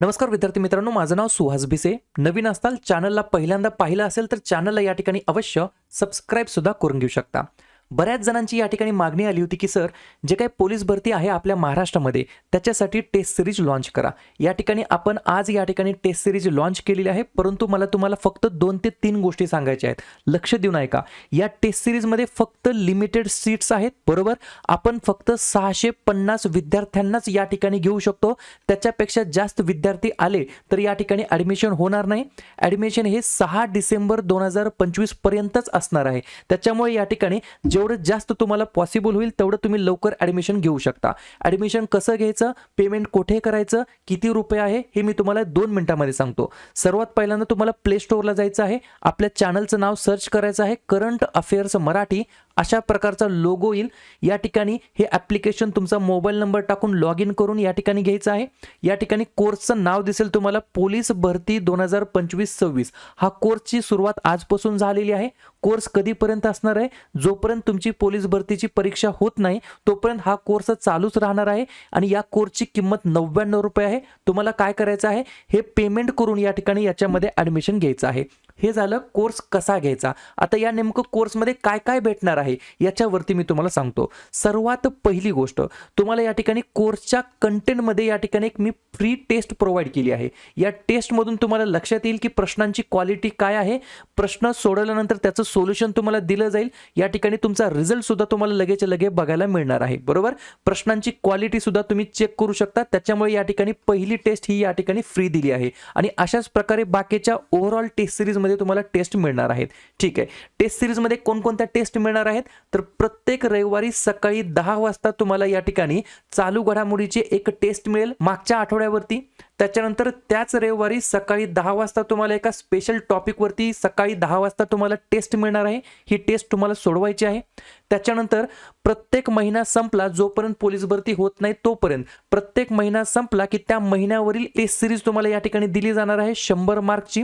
नमस्कार विद्यार्थी मित्रांनो, माझं नाव सुहास भिसे. नवीन असताल, चॅनलला पहिल्यांदा पाहिलं असेल तर चॅनलला या ठिकाणी अवश्य सबस्क्राईब सुद्धा करून घेऊ शकता. बऱ्याच जणांची या ठिकाणी मागणी आली होती की सर, जे काही पोलीस भरती आहे आपल्या महाराष्ट्रामध्ये त्याच्यासाठी टेस्ट सिरीज लॉन्च करा. या ठिकाणी आपण आज या ठिकाणी टेस्ट सिरीज लॉन्च केलेली आहे, परंतु मला तुम्हाला फक्त 2 ते 3 गोष्टी सांगायच्या आहेत. लक्ष देऊन ऐका. या टेस्ट सिरीजमध्ये फक्त लिमिटेड सीट्स आहेत, बरोबर. आपण फक्त 650 विद्यार्थ्यांनाच या ठिकाणी घेऊ शकतो. त्याच्यापेक्षा जास्त विद्यार्थी आले तर या ठिकाणी ॲडमिशन होणार नाही. ॲडमिशन हे 6 डिसेंबर 2025 पर्यंतच असणार आहे. त्याच्यामुळे या ठिकाणी जेवढं जास्त तुम्हाला पॉसिबल होईल तेवढं तुम्ही लवकर ॲडमिशन घेऊ शकता. ॲडमिशन कसं घ्यायचं, पेमेंट कुठे करायचं, किती रुपये आहे हे मी तुम्हाला 2 मिनिटांमध्ये सांगतो. सर्वात पहिल्यांदा तुम्हाला प्ले स्टोअरला जायचं आहे. आपल्या चॅनलचं नाव सर्च करायचं आहे, करंट अफेअर्स मराठी. अशा प्रकारचा लोगो येईल. या ठिकाणी हे ॲप्लिकेशन तुमचा मोबाईल नंबर टाकून लॉग इन करून या ठिकाणी घ्यायचं आहे. या ठिकाणी कोर्सचं नाव दिसेल तुम्हाला, पोलीस भरती 2025-26. हा कोर्सची सुरुवात आजपासून झालेली आहे. कोर्स कधीपर्यंत असणार आहे, जोपर्यंत तुमची पोलीस भरतीची परीक्षा होत नाही तोपर्यंत हा कोर्स चालूच राहणार आहे. आणि या कोर्सची किंमत 99 रुपये आहे. तुम्हाला काय करायचं आहे, हे पेमेंट करून या ठिकाणी याच्यामध्ये ॲडमिशन घ्यायचं आहे. हे झालं कोर्स कसा घ्यायचा. आता या नेमकं कोर्समध्ये काय काय भेटणार आहे याच्यावरती मी तुम्हाला सांगतो. सर्वात पहिली गोष्ट, तुम्हाला या ठिकाणी कोर्सच्या कंटेंटमध्ये या ठिकाणी एक मी फ्री टेस्ट प्रोव्हाइड केली आहे. या टेस्टमधून तुम्हाला लक्षात येईल की प्रश्नांची क्वालिटी काय आहे. प्रश्न सोडवल्यानंतर त्याचं सोल्युशन तुम्हाला दिलं जाईल. या ठिकाणी तुमचा रिझल्ट सुद्धा तुम्हाला लगेच लगे बघायला मिळणार आहे, बरोबर. प्रश्नांची क्वालिटी सुद्धा तुम्ही चेक करू शकता. त्याच्यामुळे या ठिकाणी पहिली टेस्ट ही या ठिकाणी फ्री दिली आहे. आणि अशाच प्रकारे बाकीच्या ओव्हरऑल टेस्ट सिरीजमध्ये तुम्हाला टेस्ट मिळणार आहेत. ठीक आहे. टेस्ट सिरीज मध्ये कोणकोणत्या टेस्ट मिळणार आहेत, तर प्रत्येक रविवारी सकाळी 10 वाजता तुम्हाला या ठिकाणी चालू घडामोडीची एक टेस्ट मिळेल मागच्या आठवड्यावरती. त्याच्यानंतर त्याच रविवारी सकाळी 10 वाजता तुम्हाला एका स्पेशल टॉपिकवरती सकाळी 10 वाजता तुम्हाला टेस्ट मिळणार आहे. ही टेस्ट तुम्हाला सोडवायची आहे. त्याच्यानंतर प्रत्येक महिना संपला, जोपर्यंत पोलीस भरती होत नाही तोपर्यंत प्रत्येक महिना संपला की त्या महिन्यावरील टेस्ट सिरीज तुम्हाला या ठिकाणी दिली जाणार आहे 100 मार्कची.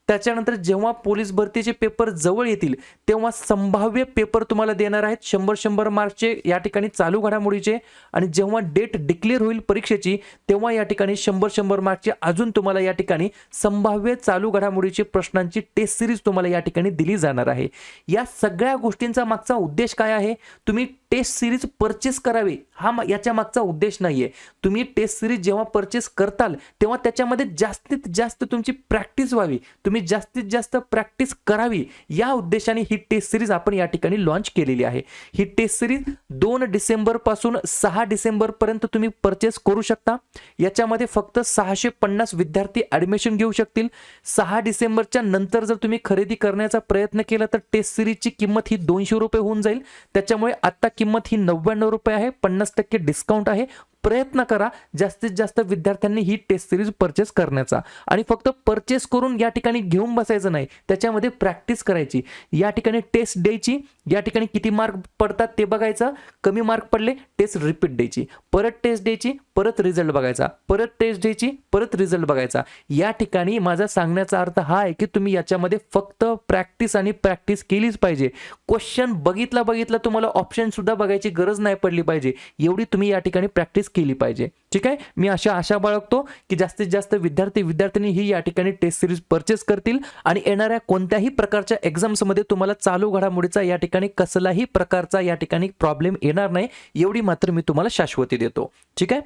त्याच्यानंतर जेव्हा पोलीस भरतीचे पेपर जवळ येतील तेव्हा संभाव्य पेपर तुम्हाला देणार आहेत 100 मार्कचे या ठिकाणी चालू घडामोडीचे. आणि जेव्हा डेट डिक्लेअर होईल परीक्षेची तेव्हा या ठिकाणी 100 मार्कचे अजून तुम्हाला या ठिकाणी संभाव्य चालू घडामोडीचे प्रश्नांची टेस्ट सिरीज तुम्हाला या ठिकाणी दिली जाणार आहे. या सगळ्या गोष्टींचा मागचा उद्देश काय आहे, तुम्ही टेस्ट सिरीज परचेस करावी हा याच्या मागचा उद्देश नाहीये. तुम्ही टेस्ट सिरीज जेव्हा परचेस करताल तेव्हा त्याच्यामध्ये जास्तीत जास्त तुमची प्रॅक्टिस व्हावी, तुम्ही जास्तीत जास्त प्रॅक्टिस करावी, या उद्देशाने ही टेस्ट सिरीज आपण या ठिकाणी लॉन्च केलेली आहे. ही टेस्ट सिरीज 2 डिसेंबर पासून 6 डिसेंबर पर्यंत तुम्ही परचेस करू शकता. याच्यामध्ये फक्त 650 विद्यार्थी ॲडमिशन घेऊ शकतील. 6 डिसेंबरच्या नंतर जर तुम्ही खरेदी करण्याचा प्रयत्न केला तर टेस्ट सिरीजची किंमत ही 200 रुपये होऊन जाईल. त्याच्यामुळे आता किंमत ही 99 रुपये आहे. 50% डिस्काउंट आहे. प्रयत्न करा जास्तीत जास्त विद्यार्थ्यांनी ही टेस्ट सिरीज परचेस करण्याचा. आणि फक्त परचेस करून या ठिकाणी घेऊन बसायचं नाही, त्याच्यामध्ये प्रॅक्टिस करायची. या ठिकाणी टेस्ट द्यायची, या ठिकाणी किती मार्क पडतात ते बघायचं. कमी मार्क पडले टेस्ट रिपीट द्यायची, परत टेस्ट द्यायची, परत रिझल्ट बघायचा, परत टेस्ट द्यायची, परत रिझल्ट बघायचा. या ठिकाणी माझा सांगण्याचा अर्थ हा आहे की तुम्ही याच्यामध्ये फक्त प्रॅक्टिस आणि प्रॅक्टिस केलीच पाहिजे. क्वेश्चन बघितला तुम्हाला ऑप्शन सुद्धा बघायची गरज नाही पडली पाहिजे, एवढी तुम्ही या ठिकाणी प्रॅक्टिस केली पाहिजे. ठीक आहे. मी आशा बाळगतो की जास्तीत जास्त विद्यार्थी ही या ठिकाणी टेस्ट सिरीज परचेस करतील आणि येणाऱ्या कोणत्याही प्रकारच्या एक्झाम्समध्ये तुम्हाला चालू घडामोडीचा या ठिकाणी कसलाही प्रकारचा या ठिकाणी प्रॉब्लेम येणार नाही, एवढी मात्र मी तुम्हाला शाश्वती देतो. ठीक आहे.